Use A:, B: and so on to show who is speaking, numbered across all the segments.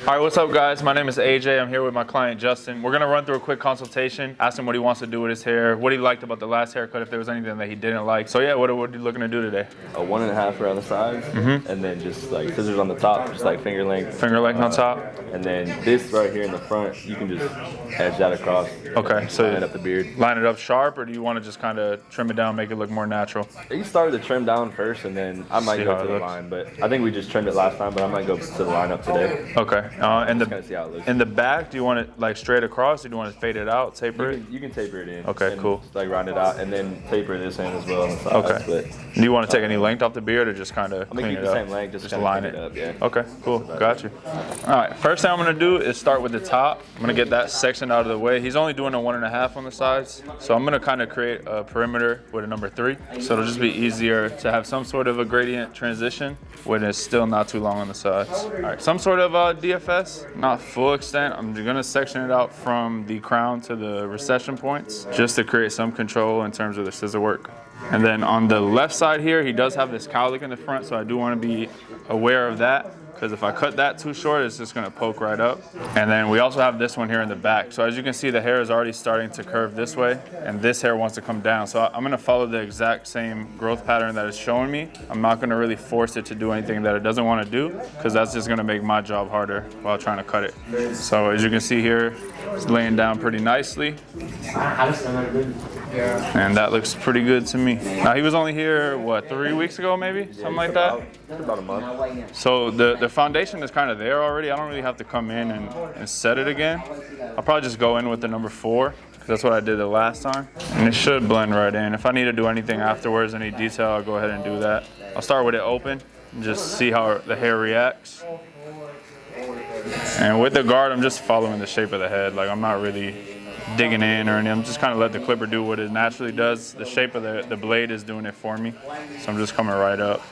A: All right, what's up guys? My name is AJ. I'm here with my client Justin. We're gonna run through a quick consultation, ask him what he wants to do with his hair, what he liked about the last haircut, if there was anything that he didn't like. So yeah, what are you looking to do today?
B: A 1.5 around the sides, and then just like scissors on the top, just like finger length.
A: Finger length on top?
B: And then this right here in the front, you can just edge that across.
A: Okay, so
B: line up the beard.
A: Line it up sharp, or do you want to just kind of trim it down, make it look more natural?
B: You started to trim down first, and then I might go to the line, but I think we just trimmed it last time, but I might go to the line up today.
A: Okay, and
B: see how it looks.
A: In the back, do you want it like straight across, or do you want to fade it out, taper it?
B: You can taper it in.
A: Okay, cool.
B: Just like round it out, and then taper this end as well on the sides.
A: Okay.
B: But,
A: do you want to take any length off the beard, or just kind of clean
B: keep
A: it
B: the
A: up?
B: same length, just
A: line it
B: up, yeah.
A: Okay, cool, got you. All right, first thing I'm gonna do is start with the top. I'm gonna get that section out of the way. He's only doing a 1.5 on the sides, so I'm gonna kind of create a perimeter with a number 3. So it'll just be easier to have some sort of a gradient transition when it's still not too long on the sides. All right, some sort of DFS, not full extent. I'm gonna section it out from the crown to the recession points just to create some control in terms of the scissor work. And then on the left side here, he does have this cowlick in the front, so I do want to be aware of that, because if I cut that too short, it's just gonna poke right up. And then we also have this one here in the back. So as you can see, the hair is already starting to curve this way, and this hair wants to come down. So I'm gonna follow the exact same growth pattern that it's showing me. I'm not gonna really force it to do anything that it doesn't wanna do, because that's just gonna make my job harder while trying to cut it. So as you can see here, it's laying down pretty nicely. And that looks pretty good to me. Now he was only here, what, 3 weeks ago maybe? Something like that?
B: About a month.
A: So the foundation is kind of there already. I don't really have to come in and set it again. I'll probably just go in with the number 4, because that's what I did the last time. And it should blend right in. If I need to do anything afterwards, any detail, I'll go ahead and do that. I'll start with it open and just see how the hair reacts. And with the guard, I'm just following the shape of the head. Like, I'm not really digging in or anything. I'm just kind of let the clipper do what it naturally does. The shape of the blade is doing it for me. So I'm just coming right up.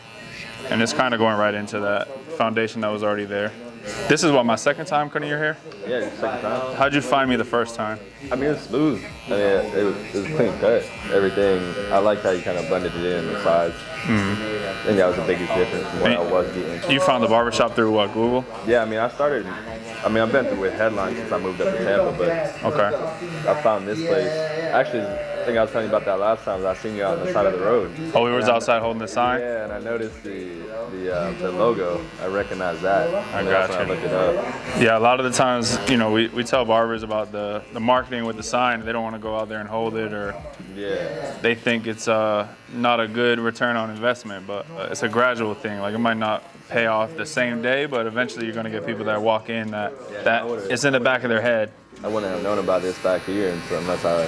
A: And it's kind of going right into that foundation that was already there. This is what, my second time cutting your hair?
B: Yeah, second time.
A: How'd you find me the first time?
B: I mean, it was smooth. I mean, it was clean cut. Everything. I liked how you kind of blended it in the sides. I think that was the biggest difference from what I was getting.
A: You found the barbershop through what, Google?
B: Yeah, I mean, I've been through with Headline since I moved up to Tampa, but
A: okay.
B: I found this place. Actually, I think I was telling you about that last time. I seen you out on the side of the road.
A: Oh, we was outside holding the sign?
B: Yeah, and I noticed the logo. I recognized that.
A: I got you.
B: I looked it up.
A: Yeah, a lot of the times, you know, we tell barbers about the marketing with the sign. They don't want to go out there and hold it, or they think it's not a good return on investment, but it's a gradual thing. Like, it might not pay off the same day, but eventually you're going to get people that walk in that it's in the back of their head.
B: I wouldn't have known about this back here unless I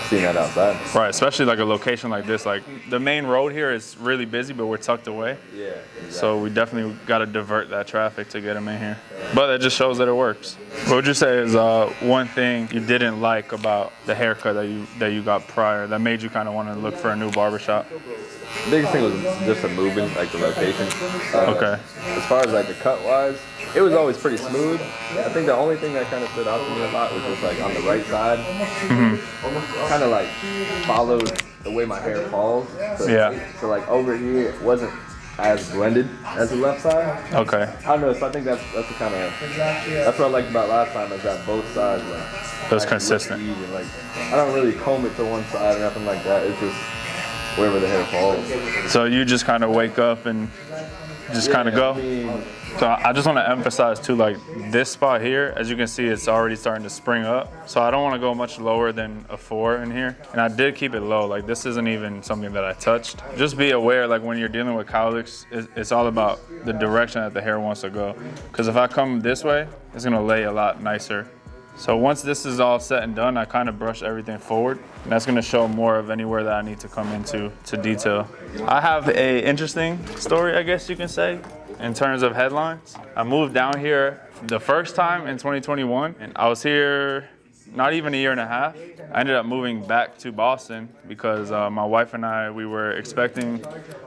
B: seen that outside.
A: Right, especially like a location like this. Like, the main road here is really busy, but we're tucked away.
B: Yeah, exactly.
A: So we definitely got to divert that traffic to get them in here. But that just shows that it works. What would you say is one thing you didn't like about the haircut that you got prior that made you kind of want to look for a new barbershop?
B: The biggest thing was just the movement, like the location.
A: Okay.
B: As far as like the cut wise, it was always pretty smooth. I think the only thing that kind of stood out to me a lot was just like on the right side, kind of like followed the way my hair falls. So like over here, it wasn't as blended as the left side.
A: Okay.
B: I don't know. So I think that's the kind of that's what I liked about last time, is that both sides like
A: that's consistent.
B: Even. Like, I don't really comb it to one side or nothing like that. It's just wherever the hair falls.
A: So you just kind of wake up and just kind of go? So I just want to emphasize too, like this spot here, as you can see, it's already starting to spring up. So I don't want to go much lower than a 4 in here. And I did keep it low. Like, this isn't even something that I touched. Just be aware, like when you're dealing with cowlicks, it's all about the direction that the hair wants to go. Because if I come this way, it's going to lay a lot nicer. So once this is all set and done, I kind of brush everything forward, and that's gonna show more of anywhere that I need to come into to detail. I have a interesting story, I guess you can say, in terms of headlines. I moved down here the first time in 2021, and I was here not even a year and a half. I ended up moving back to Boston because my wife and I, we were expecting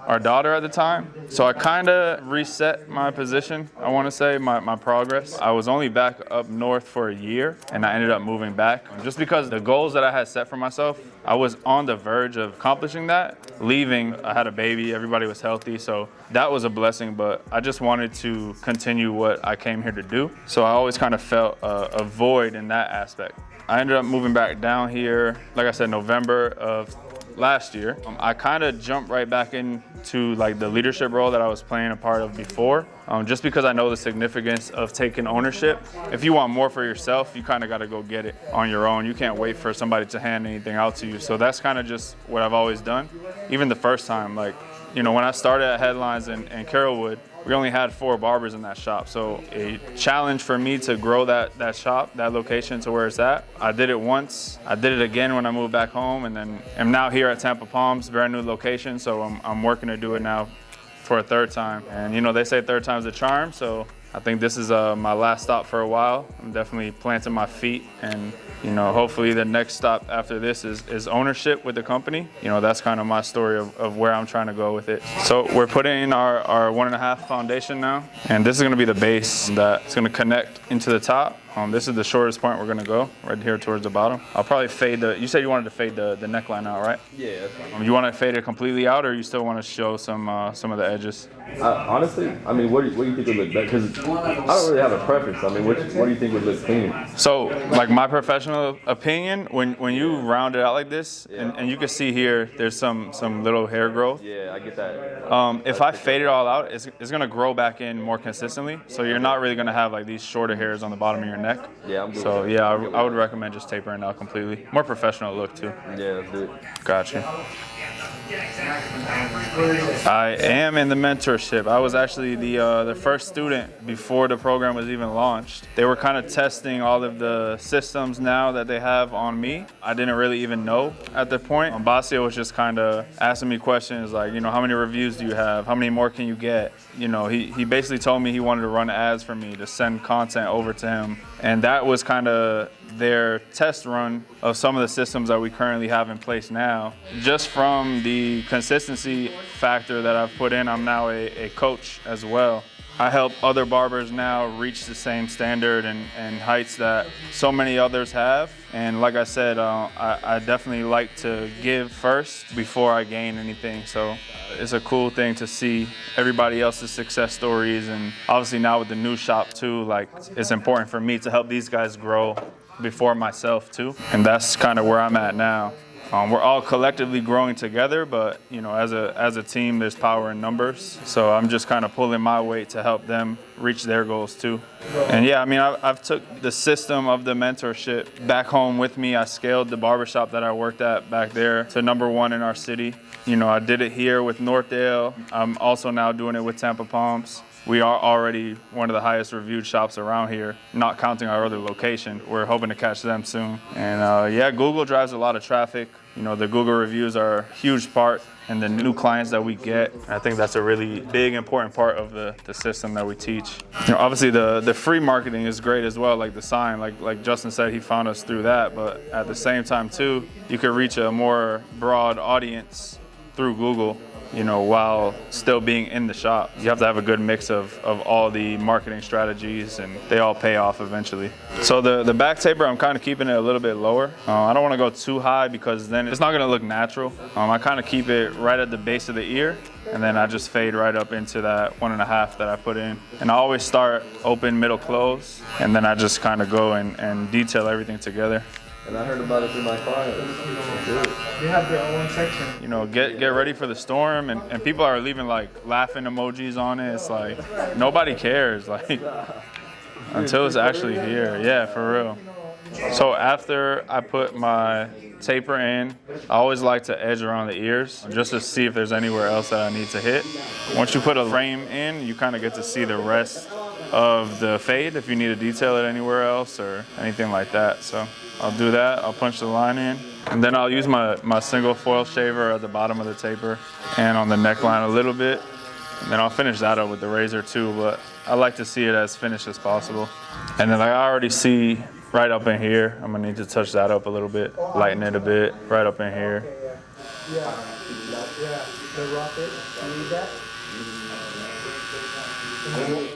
A: our daughter at the time. So I kind of reset my position, I want to say, my progress. I was only back up north for a year, and I ended up moving back. Just because the goals that I had set for myself, I was on the verge of accomplishing that. Leaving, I had a baby, everybody was healthy, so that was a blessing, but I just wanted to continue what I came here to do. So I always kind of felt a void in that aspect. I ended up moving back down here, like I said, November of last year. I kind of jumped right back into like the leadership role that I was playing a part of before, just because I know the significance of taking ownership. If you want more for yourself, you kind of got to go get it on your own. You can't wait for somebody to hand anything out to you. So that's kind of just what I've always done. Even the first time, like, you know, when I started at Headlines in Carrollwood, we only had 4 barbers in that shop. So a challenge for me to grow that shop, that location to where it's at. I did it once. I did it again when I moved back home, and then I'm now here at Tampa Palms, brand new location. So I'm working to do it now for a 3rd time. And you know, they say 3rd time's a charm. So I think this is my last stop for a while. I'm definitely planting my feet, and you know, hopefully the next stop after this is ownership with the company. You know, that's kind of my story of where I'm trying to go with it. So we're putting in our 1.5 foundation now, and this is gonna be the base that's gonna connect into the top. This is the shortest point we're gonna go, right here towards the bottom. I'll probably fade you said you wanted to fade the neckline out, right?
B: Yeah.
A: You wanna fade it completely out, or you still wanna show some of the edges?
B: Honestly, I mean, what do you think would look better? Because I don't really have a preference. I mean, what do you think would look clean?
A: So, like my professional opinion, when you round it out like this, and you can see here, there's some little hair growth.
B: Yeah, I get that.
A: If I fade it all out, it's gonna grow back in more consistently. So you're not really gonna have like these shorter hairs on the bottom of your neck.
B: Yeah, I'm good.
A: So yeah, I would recommend just tapering it out completely. More professional look too.
B: Yeah, that's it.
A: Gotcha. I am in the mentorship. I was actually the first student before the program was even launched. They were kind of testing all of the systems now that they have on me. I didn't really even know at the point. Basio was just kind of asking me questions like, you know, how many reviews do you have? How many more can you get? You know, he basically told me he wanted to run ads for me to send content over to him. And that was kind of their test run of some of the systems that we currently have in place now. Just from the consistency factor that I've put in, I'm now a coach as well. I help other barbers now reach the same standard and heights that so many others have. And like I said, I definitely like to give first before I gain anything. So it's a cool thing to see everybody else's success stories. And obviously now with the new shop too, like it's important for me to help these guys grow before myself too. And that's kind of where I'm at now. We're all collectively growing together, but you know, as a team, there's power in numbers. So I'm just kind of pulling my weight to help them reach their goals too. And yeah, I mean, I've took the system of the mentorship back home with me. I scaled the barbershop that I worked at back there to #1 in our city. You know, I did it here with Northdale. I'm also now doing it with Tampa Palms. We are already one of the highest reviewed shops around here, not counting our other location. We're hoping to catch them soon. And yeah, Google drives a lot of traffic. You know, the Google reviews are a huge part in the new clients that we get. I think that's a really big, important part of the system that we teach. You know, obviously the free marketing is great as well, like the sign, like Justin said, he found us through that. But at the same time too, you could reach a more broad audience through Google, you know, while still being in the shop. You have to have a good mix of all the marketing strategies, and they all pay off eventually. So the back taper, I'm kind of keeping it a little bit lower. I don't want to go too high because then it's not going to look natural. I kind of keep it right at the base of the ear, and then I just fade right up into that 1.5 that I put in. And I always start open, middle, close, and then I just kind of go and detail everything together.
B: And I heard about it through my clients.
C: They have their own section.
A: You know, get ready for the storm, and people are leaving like laughing emojis on it. It's like nobody cares, like until it's actually here. Yeah, for real. So after I put my taper in, I always like to edge around the ears just to see if there's anywhere else that I need to hit. Once you put a frame in, you kind of get to see the rest of the fade if you need to detail it anywhere else or anything like that. So I'll do that, I'll punch the line in, and then I'll use my single foil shaver at the bottom of the taper and on the neckline a little bit. And then I'll finish that up with the razor too, but I like to see it as finished as possible. And then like I already see right up in here, I'm gonna need to touch that up a little bit, lighten it a bit, right up in here.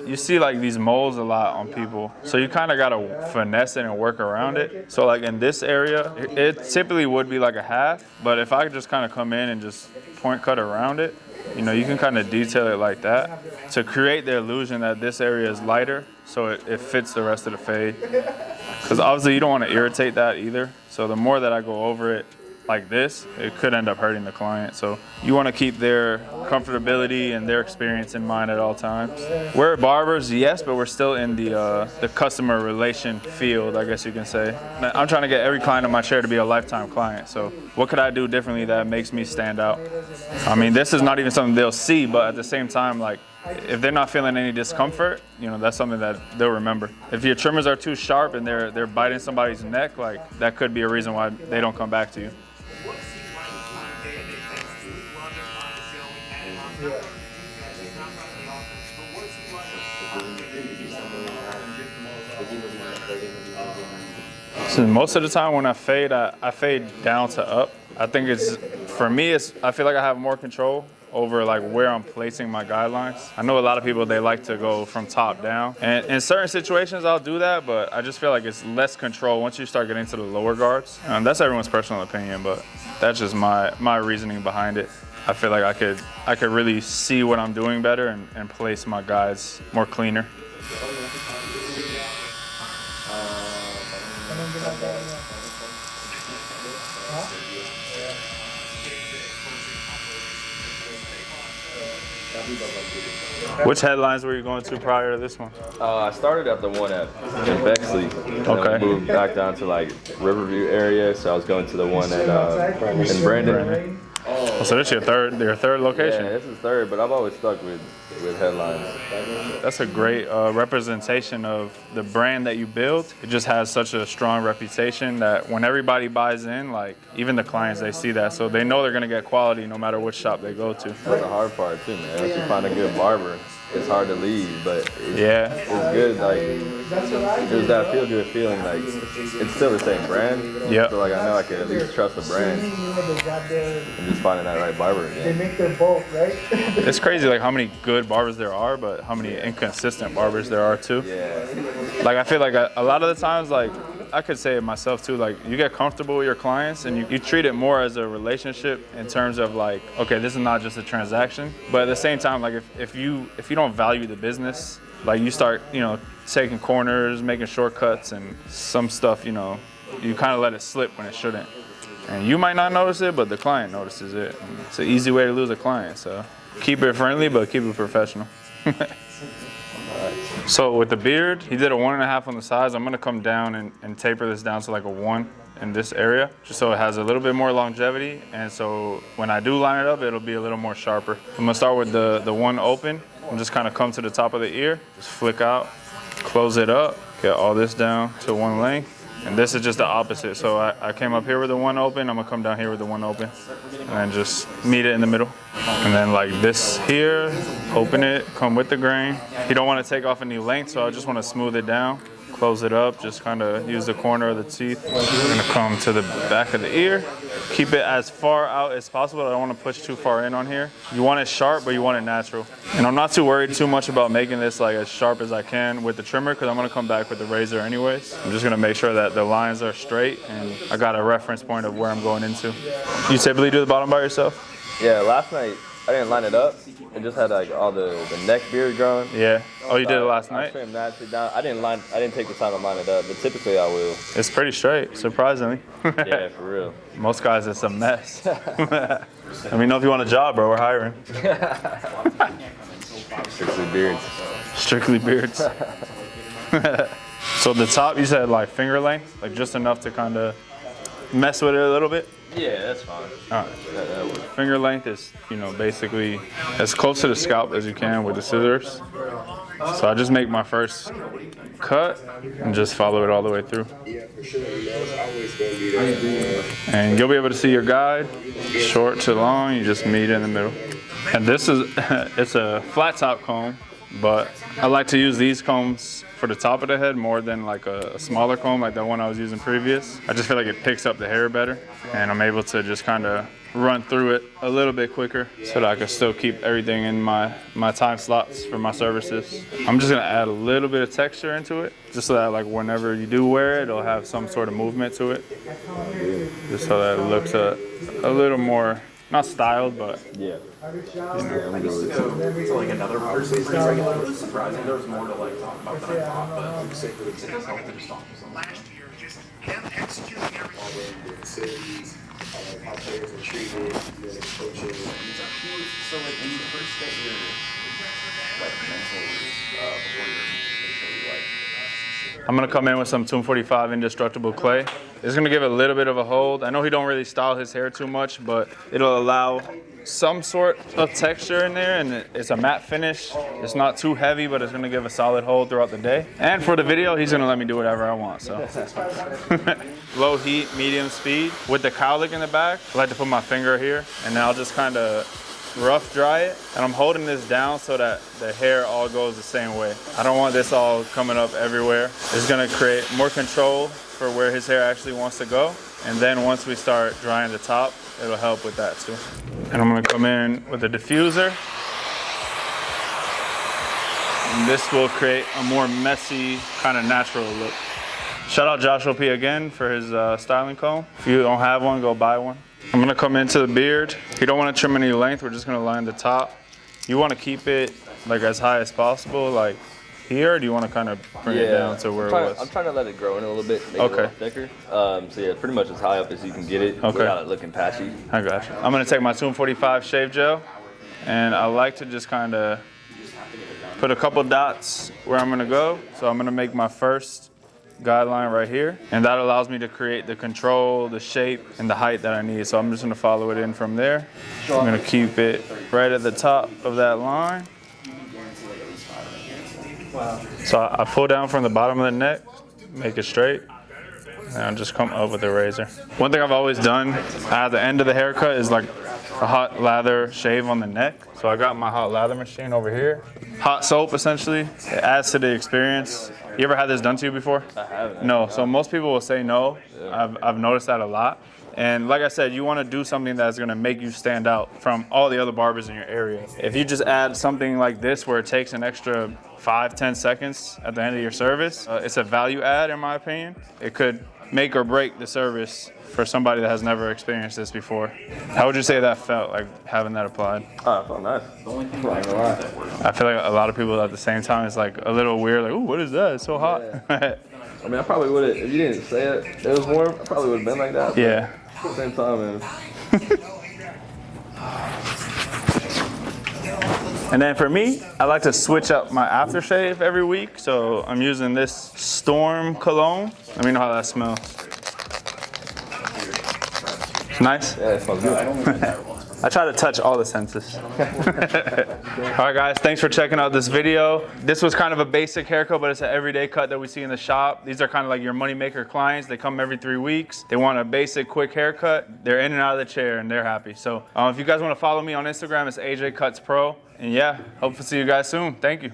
A: You see like these moles a lot on people, so you kind of got to finesse it and work around it. So like in this area, it typically would be like a half, but if I could just kind of come in and just point cut around it, you know, you can kind of detail it like that to create the illusion that this area is lighter so it fits the rest of the fade. Because obviously you don't want to irritate that either. So the more that I go over it like this, it could end up hurting the client. So you want to keep their comfortability and their experience in mind at all times. We're barbers, yes, but we're still in the customer relation field, I guess you can say. I'm trying to get every client in my chair to be a lifetime client. So what could I do differently that makes me stand out? I mean, this is not even something they'll see, but at the same time, like, if they're not feeling any discomfort, you know, that's something that they'll remember. If your trimmers are too sharp and they're biting somebody's neck, like, that could be a reason why they don't come back to you. So most of the time when I fade down to up. I think for me, I feel like I have more control over like where I'm placing my guidelines. I know a lot of people, they like to go from top down. And in certain situations, I'll do that, but I just feel like it's less control once you start getting to the lower guards. That's everyone's personal opinion, but that's just my reasoning behind it. I feel like I could really see what I'm doing better and place my guys more cleaner. Which headlines were you going to prior to this one?
B: I started at the one in Bexley.
A: Okay.
B: Then we moved back down to like Riverview area, so I was going to the one in Brandon.
A: Oh, so this is your third location?
B: Yeah, this is third, but I've always stuck with headlines.
A: That's a great representation of the brand that you build. It just has such a strong reputation that when everybody buys in, like even the clients, they see that. So they know they're gonna get quality no matter which shop they go to.
B: That's the hard part too, man. Once you find a good barber, it's hard to leave, but it's good. Like there's that feel good feeling. Like it's still the same brand.
A: Yeah.
B: So like I know I can at least trust the brand. And just finding that right barber again.
C: They make their bulk, right?
A: It's crazy like how many good barbers there are, but how many inconsistent barbers there are too.
B: Yeah.
A: Like I feel like a lot of the times, like I could say it myself too, like you get comfortable with your clients and you treat it more as a relationship in terms of like, okay, this is not just a transaction. But at the same time, like if you don't value the business, like you start, you know, taking corners, making shortcuts and some stuff, you know, you kind of let it slip when it shouldn't. And you might not notice it, but the client notices it. And it's an easy way to lose a client. So keep it friendly, but keep it professional. So with the beard, he did a 1.5 on the sides. I'm gonna come down and taper this down to like a 1 in this area, just so it has a little bit more longevity. And so when I do line it up, it'll be a little more sharper. I'm gonna start with the 1 open and just kind of come to the top of the ear, just flick out, close it up, get all this down to 1 length. And this is just the opposite. So I came up here with the 1 open, I'm gonna come down here with the 1 open and then just meet it in the middle. And then like this here, open it, come with the grain. You don't wanna take off any length, so I just wanna smooth it down, close it up, just kinda use the corner of the teeth. I'm gonna come to the back of the ear, keep it as far out as possible. I don't wanna push too far in on here. You want it sharp, but you want it natural. And I'm not too worried too much about making this like as sharp as I can with the trimmer, because I'm gonna come back with the razor anyways. I'm just gonna make sure that the lines are straight and I got a reference point of where I'm going into. You typically do the bottom by yourself?
B: Yeah, last night I didn't line it up. It just had like all the neck beard growing.
A: Yeah. Oh, you did it last night?
B: I trimmed naturally down. I didn't take the time to line it up, but typically I will.
A: It's pretty straight, surprisingly.
B: Yeah, for real.
A: Most guys, it's a mess. Let me know if you want a job, bro. We're hiring.
B: Strictly beards.
A: Strictly beards. So the top, you said like finger length, like just enough to kind of mess with it a little bit?
B: Yeah, that's fine.
A: All right. Finger length is, you know, basically as close to the scalp as you can with the scissors. So I just make my first cut and just follow it all the way through. And you'll be able to see your guide, short to long, you just meet in the middle. And this is, it's a flat top comb, but I like to use these combs for the top of the head more than like a smaller comb like the one I was using previous. I just feel like it picks up the hair better and I'm able to just kind of run through it a little bit quicker so that I can still keep everything in my time slots for my services. I'm just gonna add a little bit of texture into it just so that like whenever you do wear it, it'll have some sort of movement to it. Just so that it looks a little more not styled, but
B: Yeah.
C: Have you showered?
B: Yeah, I'm good with it.
D: So like another person is like, it was surprising. There was more to like talk about than I thought, but it does help to just talk to someone.
E: Last year, just them executing everything.
F: The facilities, how players are treated, coaching.
D: So like when you first get your like mental before you're officially like
A: I'm gonna come in with some 245 indestructible clay. It's gonna give it a little bit of a hold. I know he don't really style his hair too much, but it'll allow some sort of texture in there, and it's a matte finish. It's not too heavy, but it's gonna give a solid hold throughout the day. And for the video, he's gonna let me do whatever I want, so. Low heat, medium speed. With the cowlick in the back, I like to put my finger here, and then I'll just kinda rough dry it. And I'm holding this down so that the hair all goes the same way. I don't want this all coming up everywhere. It's gonna create more control for where his hair actually wants to go. And then once we start drying the top, it'll help with that too. And I'm gonna come in with a diffuser. And this will create a more messy, kind of natural look. Shout out Joshua P again for his styling comb. If you don't have one, go buy one. I'm gonna come into the beard. If you don't wanna trim any length, we're just gonna line the top. You wanna keep it like as high as possible, like here, or do you wanna kind of bring it down to where it was?
B: I'm trying to let it grow in a little bit, make it a little thicker. So yeah, pretty much as high up as you can get it without it looking patchy.
A: I got you. I'm gonna take my 245 shave gel, and I like to just kind of put a couple dots where I'm gonna go. So I'm gonna make my first guideline right here, and that allows me to create the control, the shape, and the height that I need. So I'm just gonna follow it in from there. I'm gonna keep it right at the top of that line. So I pull down from the bottom of the neck, make it straight, and I'll just come up with the razor. One thing I've always done at the end of the haircut is like a hot lather shave on the neck. So I got my hot lather machine over here. Hot soap, essentially. It adds to the experience. You ever had this done to you before?
B: I haven't.
A: No, so most people will say no. I've noticed that a lot. And like I said, you want to do something that's going to make you stand out from all the other barbers in your area. If you just add something like this where it takes an extra 5-10 seconds at the end of your service, it's a value add in my opinion. It could make or break the service for somebody that has never experienced this before. How would you say that felt, like having that applied?
B: Oh, it felt nice.
A: I feel like a lot of people at the same time, it's like a little weird, like, ooh, what is that? It's so hot.
B: Yeah. I mean, I probably would have, if you didn't say it was warm, I probably would have been like that.
A: Yeah.
B: At the same time, man.
A: And then for me, I like to switch up my aftershave every week. So I'm using this Storm cologne. Let me know how that smells. Nice?
B: Yeah, it smells good.
A: I try to touch all the senses. All right, guys, thanks for checking out this video. This was kind of a basic haircut, but it's an everyday cut that we see in the shop. These are kind of like your moneymaker clients. They come every 3 weeks. They want a basic, quick haircut. They're in and out of the chair, and they're happy. So if you guys want to follow me on Instagram, it's AJ Cuts Pro. And yeah, hope to see you guys soon. Thank you.